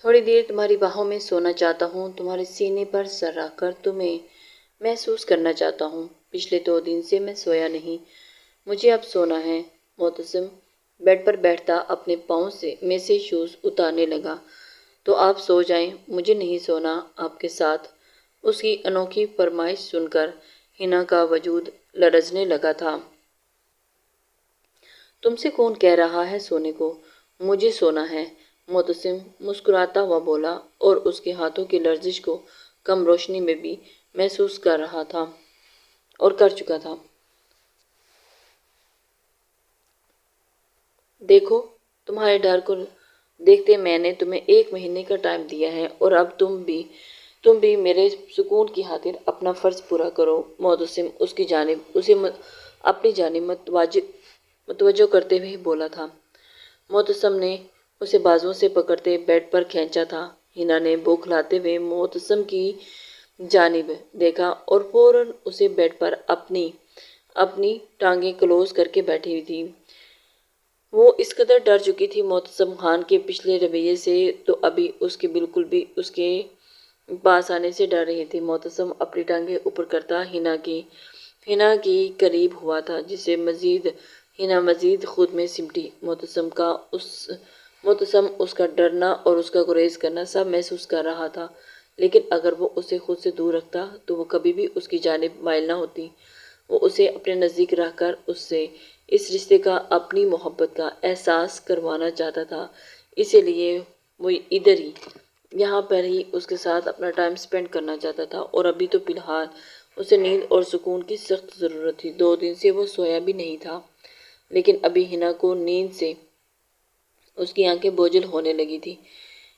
تھوڑی دیر تمہاری باہوں میں سونا چاہتا ہوں، تمہارے سینے پر سر رکھ کر تمہیں محسوس کرنا چاہتا ہوں۔ پچھلے 2 دن سے میں سویا نہیں، مجھے اب سونا ہے۔ معتصم بیڈ پر بیٹھتا اپنے پاؤں میں سے شوز اتارنے لگا۔ تو آپ سو جائیں، مجھے نہیں سونا آپ کے ساتھ۔ اس کی انوکھی فرمائش سن کر ہنا کا وجود لرزنے لگا تھا۔ تم سے کون کہہ رہا ہے سونے کو؟ مجھے سونا ہے، معتصم مسکراتا ہوا بولا، اور اس کے ہاتھوں کی لرزش کو کم روشنی میں بھی محسوس کر رہا تھا اور کر چکا تھا۔ دیکھو، تمہارے ڈر کو دیکھتے میں نے تمہیں 1 مہینے کا ٹائم دیا ہے، اور اب تم بھی میرے سکون کی خاطر اپنا فرض پورا کرو۔ معتصم اسے اپنی جانب متوجہ کرتے ہوئے بولا تھا۔ معتصم نے اسے بازوؤں سے پکڑتے بیڈ پر کھینچا تھا۔ ہنا نے بوکھلاتے ہوئے معتصم کی جانب دیکھا اور فوراً اسے بیڈ پر اپنی ٹانگیں کلوز کر کے بیٹھی ہوئی تھی۔ وہ اس قدر ڈر چکی تھی معتصم خان کے پچھلے رویے سے، تو ابھی اس کے بالکل بھی اس کے پاس آنے سے ڈر رہی تھی۔ معتصم اپنی ٹانگیں اوپر کرتا ہنا کی قریب ہوا تھا، جس سے ہنا مزید خود میں سمٹی۔ معتصم اس کا ڈرنا اور اس کا گریز کرنا سب محسوس کر رہا تھا، لیکن اگر وہ اسے خود سے دور رکھتا تو وہ کبھی بھی اس کی جانب مائل نہ ہوتی۔ وہ اسے اپنے نزدیک رکھ کر اس رشتے کا، اپنی محبت کا احساس کروانا چاہتا تھا۔ اسی لیے وہ یہاں پر ہی اس کے ساتھ اپنا ٹائم سپینڈ کرنا چاہتا تھا، اور ابھی تو فی الحال اسے نیند اور سکون کی سخت ضرورت تھی۔ 2 دن سے وہ سویا بھی نہیں تھا، لیکن ابھی ہنا کو نیند سے اس کی آنکھیں بوجھل ہونے لگی تھی۔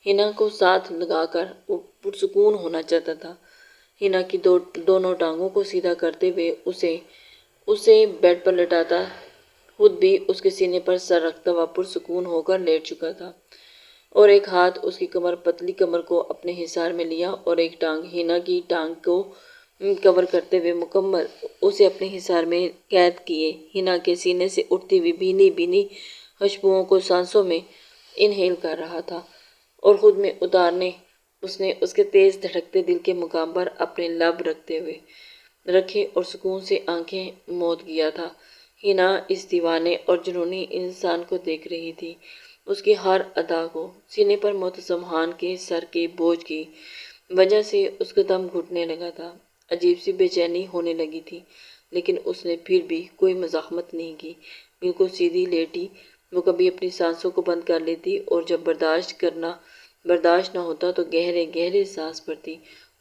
ہنا کو ساتھ لگا کر وہ پرسکون ہونا چاہتا تھا۔ ہنا کی دونوں ٹانگوں کو سیدھا کرتے ہوئے اسے بیڈ پر لٹاتا، خود بھی اس کے سینے پر سر رکھتا ہوا پرسکون ہو کر لیٹ چکا تھا، اور ایک ہاتھ اس کی پتلی کمر کو اپنے حصار میں لیا اور ایک ٹانگ ہنا کی ٹانگ کو کور کرتے ہوئے مکمل اسے اپنے حصار میں قید کیے۔ ہنا کے سینے سے اٹھتی ہوئی بھینی خوشبوؤں کو سانسوں میں انہیل کر رہا تھا، اور خود میں اتارنے اس نے اس کے تیز دھڑکتے دل کے مقام پر اپنے لب رکھے اور سکون سے آنکھیں موند کیا تھا۔ ہنا اس دیوانے اور جنونی انسان کو دیکھ رہی تھی، اس کی ہر ادا کو۔ سینے پر معتصم خان کے سر کے بوجھ کی وجہ سے اس کا دم گھٹنے لگا تھا، عجیب سی بے چینی ہونے لگی تھی، لیکن اس نے پھر بھی کوئی مزاحمت نہیں کی، بالکل سیدھی لیٹی۔ وہ کبھی اپنی سانسوں کو بند کر لیتی، اور جب برداشت نہ ہوتا تو گہرے سانس بھرتی،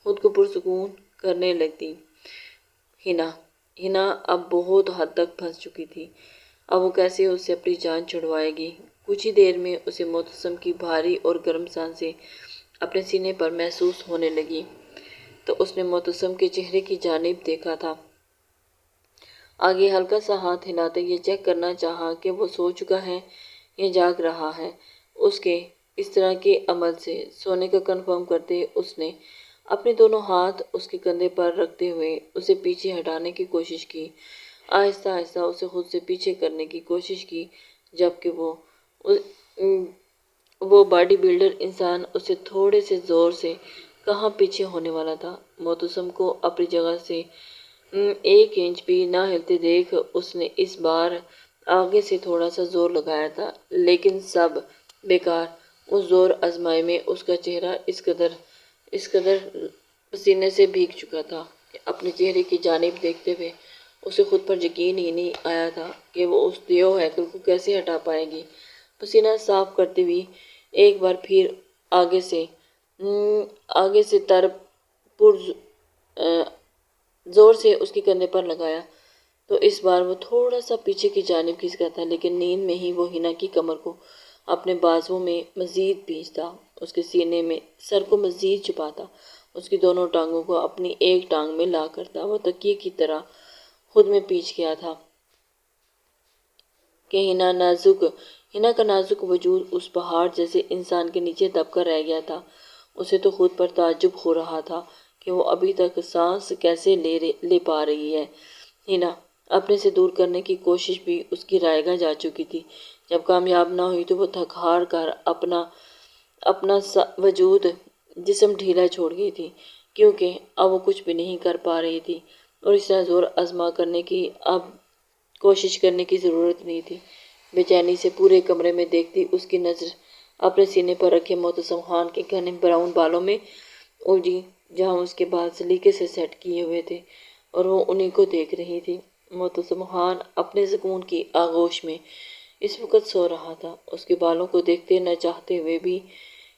خود کو پرسکون کرنے لگتی۔ ہنا اب بہت حد تک پھنس چکی تھی۔ اب وہ کیسے اس سے اپنی جان چھڑوائے گی؟ کچھ ہی دیر میں اسے معتصم کی بھاری اور گرم سانسیں اپنے سینے پر محسوس ہونے لگی، تو اس نے معتصم کے چہرے کی جانب دیکھا تھا۔ آگے ہلکا سا ہاتھ ہلاتے یہ چیک کرنا چاہا کہ وہ سو چکا ہے یا جاگ رہا ہے۔ اس کے اس طرح کے عمل سے سونے کا کنفرم کرتے اس نے اپنے دونوں ہاتھ اس کے کندھے پر رکھتے ہوئے اسے پیچھے ہٹانے کی کوشش کی، آہستہ آہستہ اسے خود سے پیچھے کرنے کی کوشش کی، جبکہ وہ باڈی بلڈر انسان اسے تھوڑے سے زور سے کہاں پیچھے ہونے والا تھا۔ معتصم کو اپنی جگہ سے 1 انچ بھی نہ ہلتے دیکھ اس نے اس بار آگے سے تھوڑا سا زور لگایا تھا، لیکن سب بیکار۔ اس زور آزمائی میں اس کا چہرہ اس قدر پسینے سے بھیگ چکا تھا کہ اپنے چہرے کی جانب دیکھتے ہوئے اسے خود پر یقین ہی نہیں آیا تھا کہ وہ اس دیو ہیکل کو کیسے ہٹا پائے گی۔ پسینہ صاف کرتے ہوئے ایک بار پھر آگے سے زور سے اس کے کندھے پر لگایا، تو اس بار وہ تھوڑا سا پیچھے کی جانب کھسکا تھا، لیکن نیند میں ہی وہ ہنا کی کمر کو اپنے بازوؤں میں مزید بھینچتا، اس کے سینے میں سر کو مزید چھپاتا، اس کی دونوں ٹانگوں کو اپنی ایک ٹانگ میں لا کرتا۔ وہ تکیے کی طرح خود میں پیچ گیا تھا کہ ہنا کا نازک وجود اس پہاڑ جیسے انسان کے نیچے دب کر رہ گیا تھا۔ اسے تو خود پر تعجب ہو رہا تھا کہ وہ ابھی تک سانس کیسے لے پا رہی ہے۔ ہنا اپنے سے دور کرنے کی کوشش بھی اس کی رائے گاہ جا چکی تھی۔ جب کامیاب نہ ہوئی تو وہ تھک ہار کر اپنا وجود جسم ڈھیلا چھوڑ گئی تھی، کیونکہ اب وہ کچھ بھی نہیں کر پا رہی تھی اور اس طرح زور آزما کرنے کی اب کوشش کرنے کی ضرورت نہیں تھی۔ بے چینی سے پورے کمرے میں دیکھتی اس کی نظر اپنے سینے پر رکھے معتصم خان کے گھنے براؤن بالوں میں الجھی، جہاں اس کے بال سلیقے سے سیٹ کیے ہوئے تھے اور وہ انہی کو دیکھ رہی تھی۔ معتصم خان اپنے سکون کی آغوش میں اس وقت سو رہا تھا۔ اس کے بالوں کو دیکھتے نہ چاہتے ہوئے بھی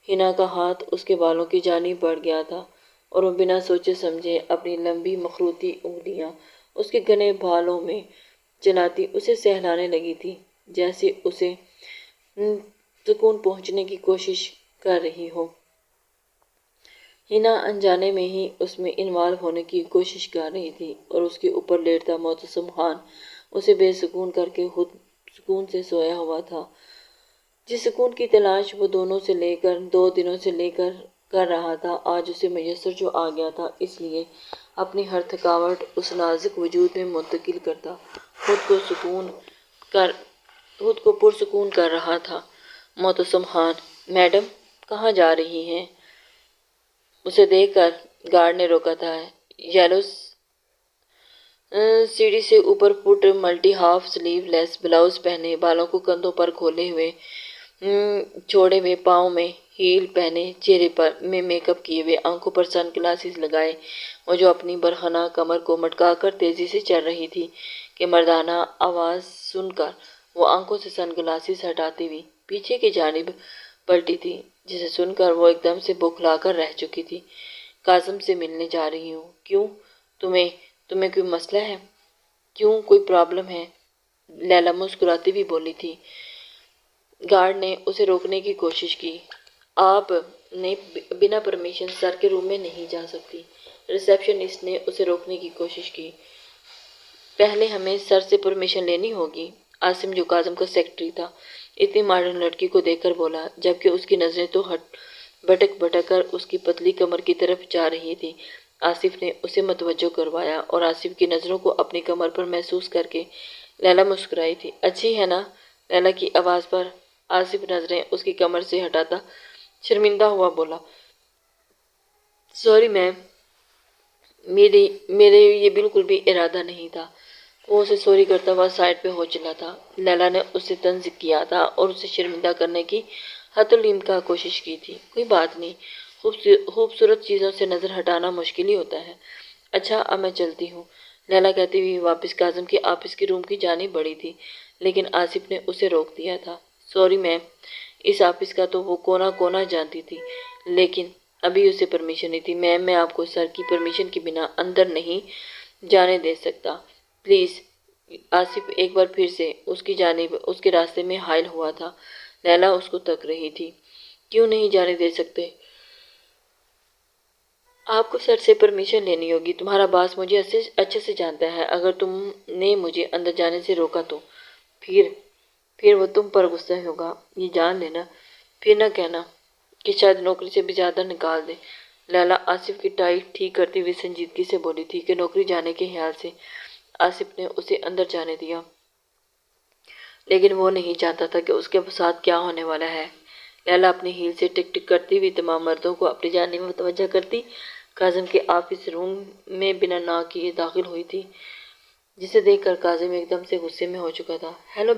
حنا کا ہاتھ اس کے بالوں کی جانب بڑھ گیا تھا اور وہ بنا سوچے سمجھے اپنی لمبی مخروطی انگلیاں اس کے گھنے بالوں میں چلاتی اسے سہلانے لگی تھی، جیسے اسے سکون پہنچنے کی کوشش کر رہی ہو۔ حنا انجانے میں ہی اس میں انوالو ہونے کی کوشش کر رہی تھی اور اس کے اوپر لیٹتا معتصم خان اسے بے سکون کر کے خود سکون سے سویا ہوا تھا۔ جس سکون کی تلاش وہ 2 دنوں سے لے کر رہا تھا، آج اسے میسر جو آ گیا تھا، اس لیے اپنی ہر تھکاوٹ اس نازک وجود میں منتقل کرتا خود کو پرسکون کر رہا تھا۔ معتصم خان: میڈم کہاں جا رہی ہیں؟ اسے دیکھ کر گارڈ نے روکا تھا۔ یلو سیڑھی سے اوپر فٹ ملٹی ہاف سلیو لیس بلاؤز پہنے، بالوں کو کندھوں پر کھولے ہوئے، چھوڑے ہوئے پاؤں میں ہیل پہنے، چہرے میں میک اپ کیے ہوئے، آنکھوں پر سن گلاسز لگائے، اور جو اپنی برہنہ کمر کو مٹکا کر تیزی سے چل رہی تھی کہ مردانہ آواز سن کر وہ آنکھوں سے سن گلاسز ہٹاتی ہوئی پیچھے کی جانب پلٹی تھی، جسے سن کر وہ ایک دم سے بوکھلا کر رہ چکی تھی۔ کاظم سے ملنے جا رہی ہوں۔ کیوں؟ تمہیں کوئی مسئلہ ہے؟ کیوں، کوئی پرابلم ہے؟ لیلا مسکراتی بھی بولی تھی۔ گارڈ نے اسے روکنے کی کوشش کی۔ آپ نے بنا پرمیشن سر کے روم میں نہیں جا سکتی۔ ریسیپشنسٹ نے اسے روکنے کی کوشش کی۔ پہلے ہمیں سر سے پرمیشن لینی ہوگی۔ عاصم جو کاظم کا سیکرٹری تھا، اتنی ماڈرن لڑکی کو دیکھ کر بولا، جبکہ اس کی نظریں تو بھٹک کر اس کی پتلی کمر کی طرف جا رہی تھی۔ آصف نے اسے متوجہ کروایا اور آصف کی نظروں کو اپنی کمر پر محسوس کر کے لیلا مسکرائی تھی۔ اچھی ہے نا؟ لیلا کی آواز پر آصف نظریں اس کی کمر سے ہٹاتا شرمندہ ہوا بولا، سوری میم، میرے یہ بالکل بھی ارادہ نہیں تھا۔ وہ اسے سوری کرتا ہوا سائڈ پہ ہو چلا تھا۔ لیلا نے اسے طنز کیا تھا اور اسے شرمندہ کرنے کی حتی الامکان کوشش کی تھی۔ کوئی بات نہیں، خوبصورت چیزوں سے نظر ہٹانا مشکل ہی ہوتا ہے۔ اچھا اب میں چلتی ہوں، لیلا کہتی ہوئی واپس کاظم کے آفس کے روم کی جانب بڑھی تھی، لیکن آصف نے اسے روک دیا تھا۔ سوری میم، اس آفس کا تو وہ کونا کونا جانتی تھی، لیکن ابھی اسے پرمیشن نہیں تھی۔ میم میں آپ کو سر کی پرمیشن کے بنا اندر نہیں جانے دے سکتا، پلیز۔ آصف ایک بار پھر سے اس کی جانب اس کے راستے میں حائل ہوا تھا۔ لیلا اس کو تک رہی تھی۔ کیوں نہیں جانے دے سکتے؟ آپ کو سر سے پرمیشن لینی ہوگی۔ تمہارا باس مجھے اچھے سے جانتا ہے۔ اگر تم نے مجھے اندر جانے سے روکا تو پھر وہ تم پر غصہ ہوگا، یہ جان لینا۔ پھر نہ کہنا کہ شاید نوکری سے بھی زیادہ نکال دے۔ لیلا آصف کی ٹائی ٹھیک کرتی ہوئی سنجیدگی سے بولی تھی کہ نوکری جانے کے خیال سے آصف نے اسے اندر جانے دیا، لیکن وہ نہیں چاہتا تھا کہ اس کے ساتھ کیا ہونے والا ہے۔ لیلا اپنی ہیل سے ٹک ٹک کرتی ہوئی تمام مردوں کو اپنی جانب متوجہ کرتی کاظم کے آفس روم میں بنا ناک کیے داخل ہوئی تھی، جسے دیکھ کر کاظم ایک دم سے غصے میں ہو چکا تھا۔ ہیلو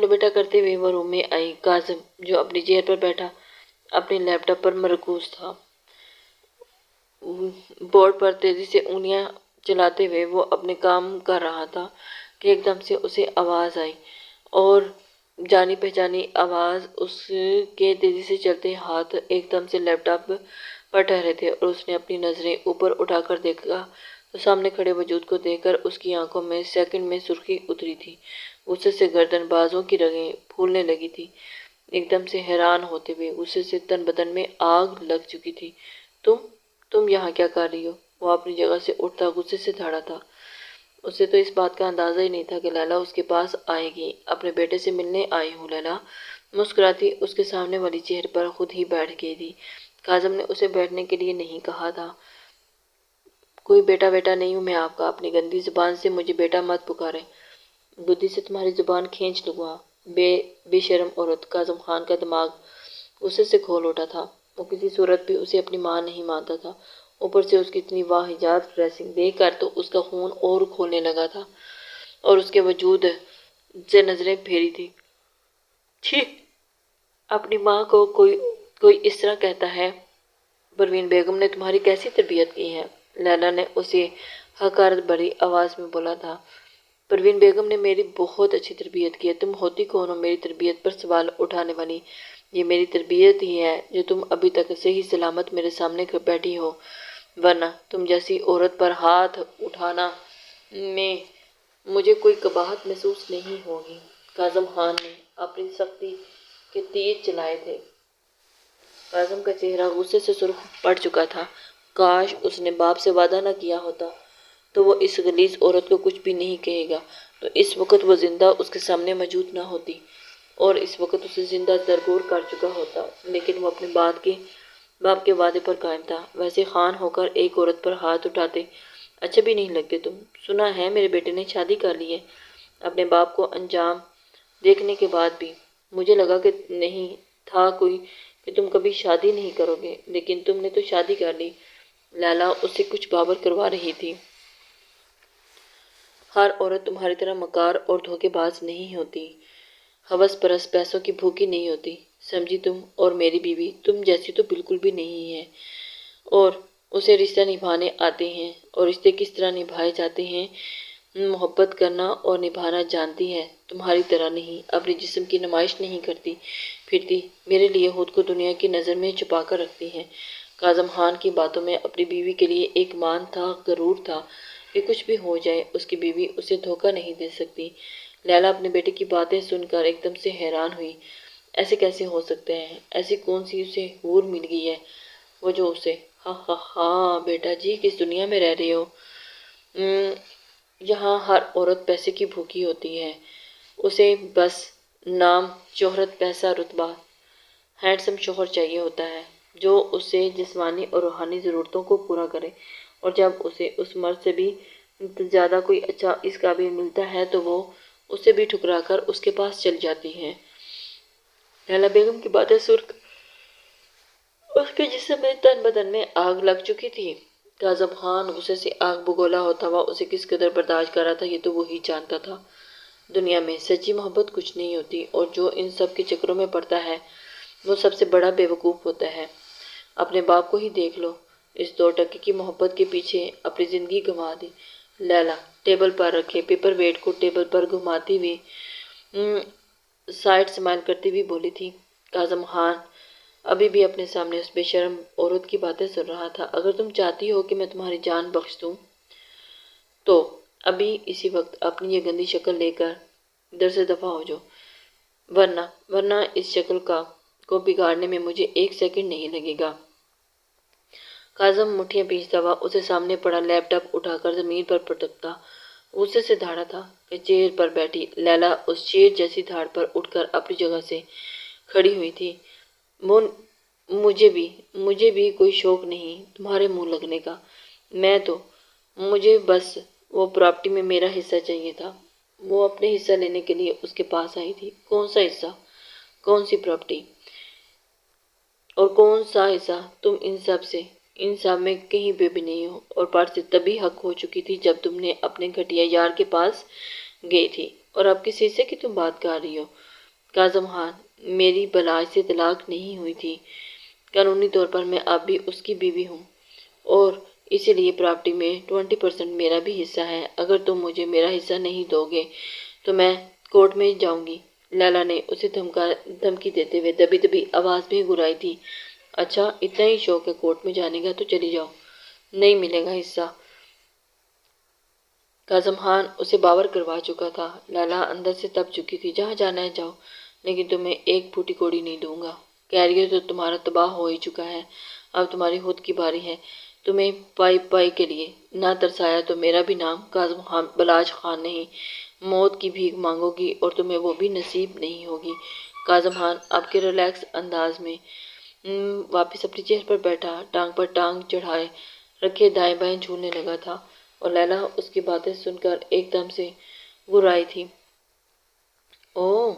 بیٹا کرتے ہوئے وہ روم میں آئی۔ کاظم جو اپنی چیئر پر بیٹھا اپنے لیپ ٹاپ پر مرکوز تھا، بورڈ پر تیزی سے انگلیاں چلاتے ہوئے وہ اپنے کام کر رہا تھا کہ ایک دم سے اسے آواز آئی اور جانی پہچانی آواز۔ اس کے تیزی سے چلتے ہاتھ ایک دم سے لیپ ٹاپ پر ٹھہرے تھے اور اس نے اپنی نظریں اوپر اٹھا کر دیکھا تو سامنے کھڑے وجود کو دیکھ کر اس کی آنکھوں میں سیکنڈ میں سرخی اتری تھی۔ غصے سے گردن بازوں کی رگیں پھولنے لگی تھی۔ ایک دم سے حیران ہوتے ہوئے غصے سے تن بدن میں آگ لگ چکی تھی۔ تم یہاں کیا کر رہی ہو؟ وہ اپنی جگہ سے اٹھتا غصے سے دھڑا تھا۔ اسے تو اس بات کا اندازہ ہی نہیں تھا کہ لیلا اس کے پاس آئے گی۔ اپنے بیٹے سے ملنے آئی ہوں لیلا، مسکراتی اس کے سامنے والی چیئر پر خود ہی بیٹھ گئی تھی۔ کاظم نے اسے بیٹھنے کے لیے نہیں کہا تھا۔ کوئی بیٹا نہیں ہوں میں آپ کا، اپنی گندی زبان سے مجھے بیٹا مت پکاریں، بدی سے تمہاری زبان کھینچ لوں گا۔ بے شرم عورت! کاظم خان کا دماغ غصے سے کھول اٹھا تھا۔ وہ کسی صورت بھی اسے اپنی ماں نہیں مانتا تھا۔ اوپر سے اس کی اتنی واہیات ڈریسنگ دیکھ کر تو اس کا خون اور کھولنے لگا تھا اور اس کے وجود سے نظریں پھیری تھی۔ چھی! اپنی ماں کو کوئی اس طرح کہتا ہے؟ پروین بیگم نے تمہاری کیسی تربیت کی ہے؟ لیلا نے اسے حقارت بھری آواز میں بولا تھا۔ پروین بیگم نے میری بہت اچھی تربیت کی ہے۔ تم ہوتی کون ہو میری تربیت پر سوال اٹھانے والی؟ یہ میری تربیت ہی ہے جو تم ابھی تک صحیح سلامت میرے سامنے بیٹھی ہو، ورنہ تم جیسی عورت پر ہاتھ اٹھانا میں مجھے کوئی قباحت محسوس نہیں ہوگی۔ کاظم خان نے اپنی سختی کے تیر چلائے تھے۔ کاظم کا چہرہ غصے سے سرخ پڑ چکا تھا۔ کاش اس نے باپ سے وعدہ نہ کیا ہوتا تو وہ اس غلیظ عورت کو کچھ بھی نہیں کہے گا تو اس وقت وہ زندہ اس کے سامنے موجود نہ ہوتی اور اس وقت اسے زندہ درگور کر چکا ہوتا، لیکن وہ اپنے باپ کے وعدے پر قائم تھا۔ ویسے خان ہو کر ایک عورت پر ہاتھ اٹھاتے اچھے بھی نہیں لگتے تم۔ سنا ہے میرے بیٹے نے شادی کر لی ہے؟ اپنے باپ کو انجام دیکھنے کے بعد بھی مجھے لگا کہ نہیں تھا کوئی کہ تم کبھی شادی نہیں کرو گے، لیکن تم نے تو شادی کر لی۔ لیلا اسے کچھ بابر کروا رہی تھی۔ ہر عورت تمہاری طرح مکار اور دھوکے باز نہیں ہوتی، ہوس پرست پیسوں کی بھوکی نہیں ہوتی، سمجھی تم؟ اور میری بیوی تم جیسی تو بالکل بھی نہیں ہے اور اسے رشتہ نبھانے آتے ہیں اور رشتے کس طرح نبھائے جاتے ہیں محبت کرنا اور نبھانا جانتی ہے، تمہاری طرح نہیں، اپنے جسم کی نمائش نہیں کرتی پھرتی، میرے لیے خود کو دنیا کی نظر میں چھپا کر رکھتی ہے۔ کاظم خان کی باتوں میں اپنی بیوی کے لیے ایک مان تھا، غرور تھا کہ کچھ بھی ہو جائے اس کی بیوی اسے دھوکہ نہیں دے سکتی۔ لیلا اپنے بیٹے کی باتیں سن کر ایک دم سے حیران ہوئی۔ ایسے کیسے ہو سکتے ہیں؟ ایسی کون سی اسے حور مل گئی ہے وہ جو اسے… ہاں ہاں ہاں بیٹا جی، کس دنیا میں رہ رہے ہو؟ یہاں ہر عورت پیسے کی بھوکی ہوتی ہے، اسے بس نام، شہرت، پیسہ، رتبہ، ہینڈسم شوہر چاہیے ہوتا ہے جو اسے جسمانی اور روحانی ضرورتوں کو پورا کرے، اور جب اسے اس مرد سے بھی زیادہ کوئی اچھا اس قابل ملتا ہے تو وہ اسے بھی ٹھکرا کر اس کے پاس چل جاتی ہے۔ لیلا بیگم کی باتیں سن اس کے جسم میں تن بدن میں آگ لگ چکی تھی۔ کاظم خان غصے سے آگ بگولا ہوتا ہوا اسے کس قدر برداشت کر رہا تھا یہ تو وہی جانتا تھا۔ دنیا میں سچی محبت کچھ نہیں ہوتی اور جو ان سب کے چکروں میں پڑتا ہے وہ سب سے بڑا بے وقوف ہوتا ہے۔ اپنے باپ کو ہی دیکھ لو، اس 2 ٹکے کی محبت کے پیچھے اپنی زندگی گنوا دی۔ لیلا ٹیبل پر رکھے پیپر ویٹ کو ٹیبل پر گھماتی ہوئی سائڈ اسمائل کرتی ہوئی بولی تھی۔ کاظم خان ابھی بھی اپنے سامنے اس بے شرم عورت کی باتیں سن رہا تھا۔ اگر تم چاہتی ہو کہ میں تمہاری جان بخش دوں تو ابھی اسی وقت اپنی یہ گندی شکل لے کر ادھر سے دفع ہو جاؤ، ورنہ اس شکل کو بگاڑنے میں مجھے 1 سیکنڈ نہیں لگے گا۔ کاظم مٹھیاں پیستا ہوا اسے سامنے پڑا لیپ ٹاپ اٹھا کر زمین پر پٹکتا غصے سے دھاڑا تھا کہ چیئر پر بیٹھی لیلا اس شیر جیسی دھاڑ پر اٹھ کر اپنی جگہ سے کھڑی ہوئی تھی۔ مجھے بھی کوئی شوق نہیں تمہارے منہ لگنے کا، مجھے بس وہ پراپرٹی میں میرا حصہ چاہیے تھا۔ وہ اپنے حصہ لینے کے لیے اس کے پاس آئی تھی۔ کون سا حصہ؟ کون سی پراپرٹی؟ اور کون سا حصہ؟ تم ان سب میں کہیں پہ بھی نہیں ہو، اور پارٹ سے تبھی حق ہو چکی تھی جب تم نے اپنے گھٹیا یار کے پاس گئی تھی، اور اب کس حصے کی تم بات کر رہی ہو؟ کاظم خان میری بلاج سے طلاق نہیں ہوئی تھی، قانونی طور پر میں اب بھی اس کی بیوی ہوں اور اسی لیے پراپرٹی میں 20% میرا بھی حصہ ہے۔ اگر تم مجھے میرا حصہ نہیں دو گے تو میں کورٹ میں جاؤں گی۔ لیلا نے اسے دھمکی دیتے ہوئے دبی دبی آواز میں گرائی تھی۔ اچھا اتنا ہی شوق ہے کورٹ میں جانے کا تو چلی جاؤ، نہیں ملے گا حصہ۔ کاظم خان اسے باور کروا چکا تھا۔ لیلا اندر سے تپ چکی تھی۔ جہاں جانا ہے جاؤ، لیکن تمہیں ایک پھوٹی کوڑی نہیں دوں گا۔ کیریئر تو تمہارا تباہ ہو ہی چکا ہے، اب تمہاری خود کی باری ہے۔ تمہیں پائی کے لیے نہ ترسایا تو میرا بھی نام کاظم خان بلاج خان نہیں۔ موت کی بھیک مانگو گی اور تمہیں وہ بھی نصیب نہیں ہوگی۔ کاظم خان اب کے ریلیکس انداز میں واپس اپنی چیئر پر بیٹھا، ٹانگ پر ٹانگ چڑھائے رکھے دائیں بائیں جھولنے لگا تھا اور لیلا اس کی باتیں سن کر ایک دم سے گرائی تھی۔ اوہ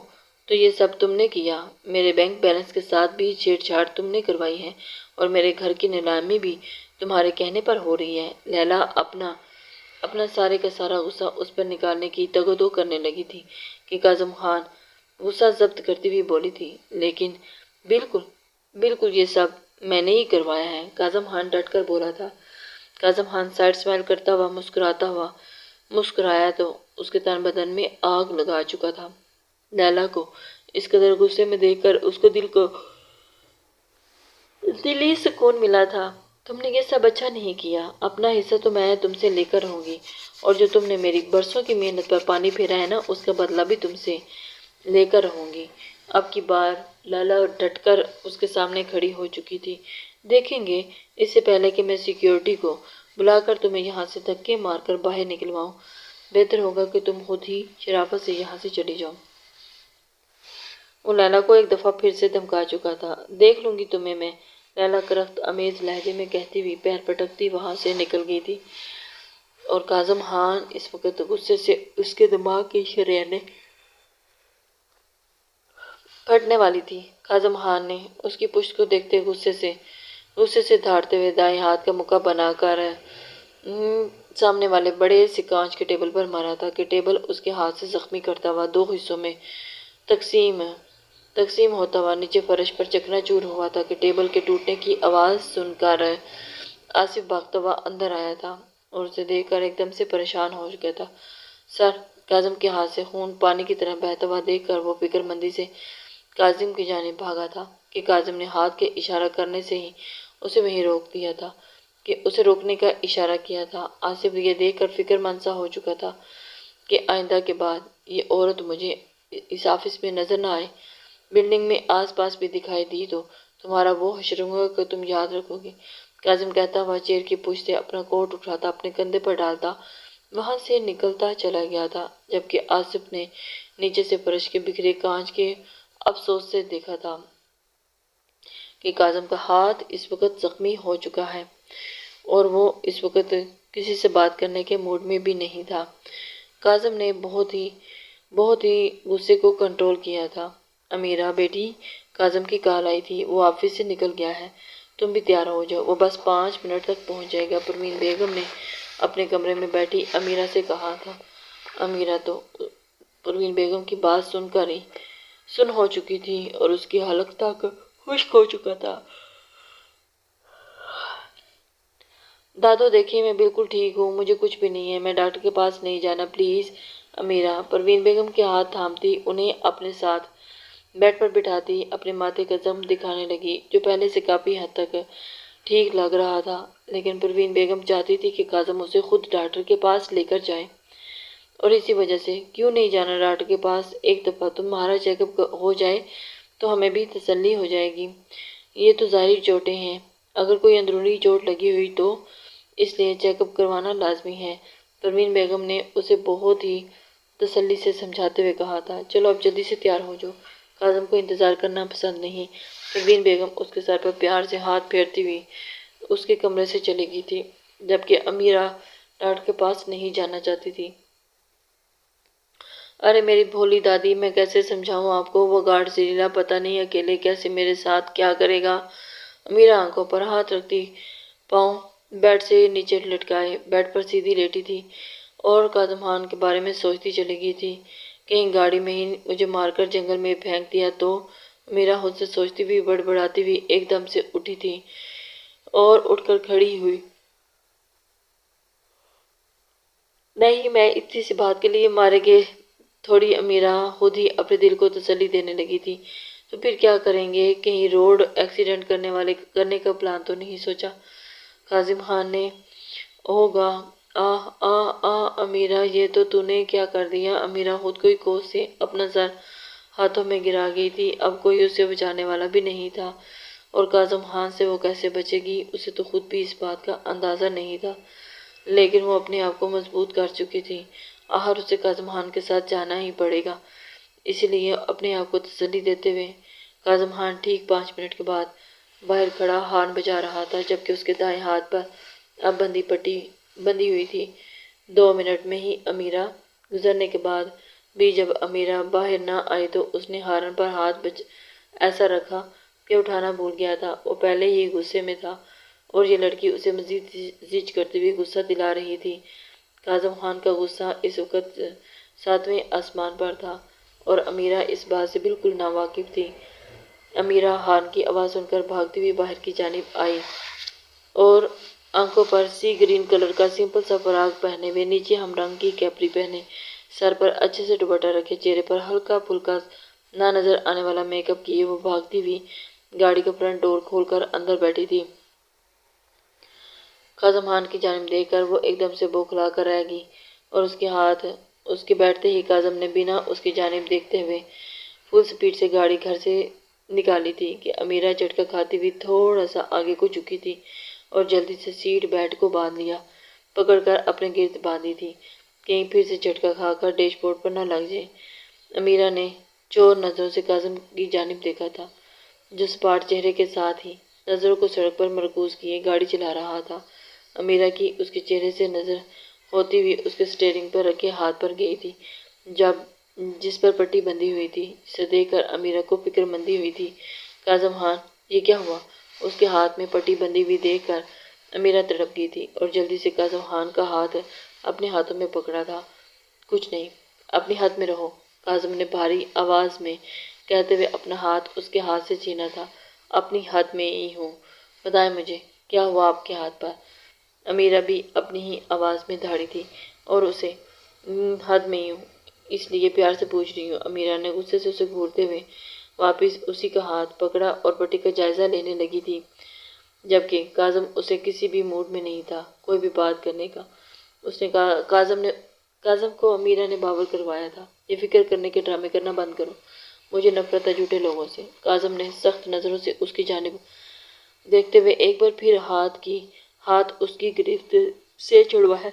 تو یہ سب تم نے کیا، میرے بینک بیلنس کے ساتھ بھی چھیڑ چھاڑ تم نے کروائی ہے، اور میرے گھر کی نیلامی بھی تمہارے کہنے پر ہو رہی ہے۔ لیلا اپنا سارے کا سارا غصہ اس پر نکالنے کی تگودو کرنے لگی تھی کہ کاظم خان غصہ ضبط کرتی ہوئی بولی تھی، لیکن بالکل یہ سب میں نے ہی کروایا ہے، کاظم خان ڈٹ کر بولا تھا۔ کاظم خان سائڈ اسمائل کرتا ہوا مسکرایا تو اس کے تن بدن میں آگ لگا چکا تھا۔ لیلا کو اس قدر غصے میں دیکھ کر اس کو دلی سکون ملا تھا۔ تم نے یہ سب اچھا نہیں کیا، اپنا حصہ تو میں تم سے لے کر رہوں گی، اور جو تم نے میری برسوں کی محنت پر پانی پھیرا ہے نا، اس کا بدلہ بھی تم سے لے کر رہوں گی۔ اب کی بار لیلا ڈٹ کر اس کے سامنے کھڑی ہو چکی تھی۔ دیکھیں گے، اس سے پہلے کہ میں سیکیورٹی کو بلا کر تمہیں یہاں سے دھکے مار کر باہر نکلواؤں، بہتر ہوگا کہ تم خود ہی شرافت سے یہاں سے چلی جاؤ۔ وہ لیلا کو ایک دفعہ پھر سے دھمکا چکا تھا۔ دیکھ لوں گی تمہیں میں، لیلا کرخت آمیز لہجے میں کہتی ہوئی پیر پٹکتی وہاں سے نکل گئی تھی، اور کاظم خان اس وقت غصے سے اس کے دماغ کی شریانیں پھٹنے والی تھی۔ کاظم خان نے اس کی پشت کو دیکھتے غصے سے دھاڑتے ہوئے دائیں ہاتھ کا مکہ بنا کر سامنے والے بڑے سے کانچ کے ٹیبل پر مارا تھا کہ ٹیبل اس کے ہاتھ سے زخمی کرتا ہوا 2 حصوں میں تقسیم ہوتا ہوا نیچے فرش پر چکنا چور ہوا تھا کہ ٹیبل کے ٹوٹنے کی آواز سن کر آصف بھاگتا ہوا اندر آیا تھا اور اسے دیکھ کر ایک دم سے پریشان ہو گیا تھا۔ سر، کاظم کے ہاتھ سے خون پانی کی طرح بہتا ہوا دیکھ کر وہ فکر مندی سے کاظم کی جانب بھاگا تھا کہ کاظم نے ہاتھ کے اشارہ کرنے سے ہی اسے وہیں روک دیا تھا کہ اسے روکنے کا اشارہ کیا تھا۔ آصف یہ دیکھ کر فکر مند سا ہو چکا تھا کہ آئندہ کے بعد یہ عورت مجھے اس آفس میں نظر نہ آئے، بلڈنگ میں آس پاس بھی دکھائی دی تو تمہارا وہ حشر ہوگا کہ تم یاد رکھو گے۔ کاظم کہتا ہوا چیئر کی پشت سے اپنا کوٹ اٹھاتا اپنے کندھے پر ڈالتا وہاں سے نکلتا چلا گیا تھا، جبکہ آصف نے نیچے سے فرش کے بکھرے کانچ کے افسوس سے دیکھا تھا کہ کاظم کا ہاتھ اس وقت زخمی ہو چکا ہے اور وہ اس وقت کسی سے بات کرنے کے موڈ میں بھی نہیں تھا۔ کاظم نے بہت ہی غصے کو کنٹرول کیا تھا۔ امیرہ بیٹی، کاظم کی کال آئی تھی، وہ آفس سے نکل گیا ہے، تم بھی تیار ہو جاؤ، وہ بس 5 منٹ تک پہنچ جائے گا، پروین بیگم نے اپنے کمرے میں بیٹھی امیرہ سے کہا تھا۔ امیرہ تو پروین بیگم کی بات سن ہو چکی تھی اور اس کی حلق تک خشک ہو چکا تھا۔ دادو دیکھیے، میں بالکل ٹھیک ہوں، مجھے کچھ بھی نہیں ہے، میں ڈاکٹر کے پاس نہیں جانا، پلیز۔ امیرہ پروین بیگم کے ہاتھ تھامتی انہیں اپنے ساتھ بیڈ پر بٹھاتی اپنے ماتھے کا زخم دکھانے لگی، جو پہلے سے کافی حد تک ٹھیک لگ رہا تھا، لیکن پروین بیگم چاہتی تھی کہ کاظم اسے خود ڈاکٹر کے پاس لے کر جائے، اور اسی وجہ سے کیوں نہیں جانا ڈاکٹر کے پاس، ایک دفعہ تمہارا چیک اپ ہو جائے تو ہمیں بھی تسلی ہو جائے گی۔ یہ تو ظاہری چوٹیں ہیں، اگر کوئی اندرونی چوٹ لگی ہوئی تو اس لیے چیک اپ کروانا لازمی ہے، پروین بیگم نے اسے بہت ہی تسلی سے سمجھاتے ہوئے کہا تھا۔ چلو اب جلدی سے تیار ہو جاؤ، کاظم کو انتظار کرنا پسند نہیں۔ پروین بیگم اس کے سر پر پیار سے ہاتھ پھیرتی ہوئی اس کے کمرے سے چلی گئی تھی، جبکہ امیرہ ڈاکٹر کے پاس نہیں جانا چاہتی تھی۔ ارے میری بھولی دادی، میں کیسے سمجھاؤں آپ کو، وہ گارڈ زلیلا پتہ نہیں اکیلے کیسے میرے ساتھ کیا کرے گا۔ امیرہ آنکھوں پر ہاتھ رکھتی پاؤں بیڈ سے نیچے لٹکائے بیڈ پر سیدھی لیٹی تھی اور کاظم خان کے بارے میں سوچتی چلی گئی تھی، کہیں گاڑی میں ہی مجھے مار کر جنگل میں پھینک دیا تو۔ امیرہ خود سے سوچتی ہوئی بڑبڑاتی ہوئی ایک دم سے اٹھی تھی اور اٹھ کر کھڑی ہوئی۔ نہیں، میں اتنی سی بات کے لیے مارے گے تھوڑی، امیرہ خود ہی اپنے دل کو تسلی دینے لگی تھی۔ تو پھر کیا کریں گے، کہیں روڈ ایکسیڈنٹ کرنے کا پلان تو نہیں سوچا کاظم خان نے؟ ہوگا، آہ آہ آہ امیرہ، یہ تو نے کیا کر دیا۔ امیرہ خود کو ہی کوس سے اپنا سر ہاتھوں میں گرا گئی تھی، اب کوئی اسے بچانے والا بھی نہیں تھا، اور کاظم خان سے وہ کیسے بچے گی، اسے تو خود بھی اس بات کا اندازہ نہیں تھا، لیکن وہ اپنے آپ کو مضبوط کر چکی تھی، آخر اسے کاظم خان کے ساتھ جانا ہی پڑے گا۔ اسی لیے اپنے آپ کو تسلی دیتے ہوئے کاظم خان ٹھیک 5 منٹ کے بعد باہر کھڑا ہارن بجا رہا تھا، جبکہ اس کے دائیں ہاتھ پر اب بندی ہوئی تھی۔ 2 منٹ میں ہی امیرہ گزرنے کے بعد بھی جب امیرہ باہر نہ آئی تو اس نے ہارن پر ہاتھ ایسا رکھا کہ اٹھانا بھول گیا تھا۔ وہ پہلے ہی غصے میں تھا اور یہ لڑکی اسے مزید زج کرتے ہوئے غصہ دلا رہی تھی۔ کاظم خان کا غصہ اس وقت 7ویں آسمان پر تھا اور امیرہ اس بات سے بالکل ناواقف تھی۔ امیرہ ہارن کی آواز سن کر بھاگتی ہوئی باہر کی جانب آئی اور آنکھوں پر سی گرین کلر کا سمپل سا فراق پہنے ہوئے، نیچے ہم رنگ کی کیپری پہنے، سر پر اچھے سے دوپٹہ رکھے، چہرے پر ہلکا پھلکا نہ نظر آنے والا میک اپ کیے، وہ بھاگتی ہوئی گاڑی کا فرنٹ ڈور کھول کر اندر بیٹھی تھی۔ کاظم خان کی جانب دیکھ کر وہ ایک دم سے بوکھلا کر رہ گئی اور اس کے بیٹھتے ہی کاظم نے بنا اس کی جانب دیکھتے ہوئے فل سپیڈ سے گاڑی گھر سے نکالی تھی کہ امیرہ جھٹکا کھاتی ہوئی تھوڑا سا آگے کو جھکی تھی اور جلدی سے سیٹ بیلٹ کو باندھ لیا، پکڑ کر اپنے گرد باندھی تھی، کہیں پھر سے جھٹکا کھا کر ڈیش بورڈ پر نہ لگ جائے۔ امیرہ نے چور نظروں سے کاظم کی جانب دیکھا تھا، جو سپاٹ چہرے کے ساتھ ہی نظروں کو سڑک پر مرکوز کیے گاڑی چلا رہا تھا۔ امیرہ کی اس کے چہرے سے نظر ہوتی ہوئی اس کے سٹیئرنگ پر رکھے ہاتھ پر گئی تھی، جس پر پٹی بندھی ہوئی تھی، جسے دیکھ کر امیرہ کو فکر مندی ہوئی تھی۔ کاظم خان، یہ کیا ہوا؟ اس کے ہاتھ میں پٹی بندھی ہوئی دیکھ کر امیرہ تڑپ گئی تھی اور جلدی سے کاظم خان کا ہاتھ اپنے ہاتھوں میں پکڑا تھا۔ کچھ نہیں، اپنی حد میں رہو، کاظم نے بھاری آواز میں کہتے ہوئے اپنا ہاتھ اس کے ہاتھ سے چھینا تھا۔ اپنی حد میں ہی ہوں، بتائیں مجھے کیا ہوا آپ کے ہاتھ پر؟ امیرہ بھی اپنی ہی آواز میں دھاڑی تھی اور اسے حد میں ہی ہوں، اس لیے پیار سے پوچھ رہی ہوں۔ امیرہ نے غصے سے اسے گھورتے ہوئے واپس اسی کا ہاتھ پکڑا اور پٹی کا جائزہ لینے لگی تھی، جبکہ کاظم اسے کسی بھی موڈ میں نہیں تھا کوئی بھی بات کرنے کا۔ اس نے کہا، کاظم کو امیرہ نے باور کروایا تھا، یہ فکر کرنے کے ڈرامے کرنا بند کرو، مجھے نفرت ہے جھوٹے لوگوں سے۔ کاظم نے سخت نظروں سے اس کی جانب دیکھتے ہوئے ایک بار پھر ہاتھ اس کی گرفت سے چھڑوایا،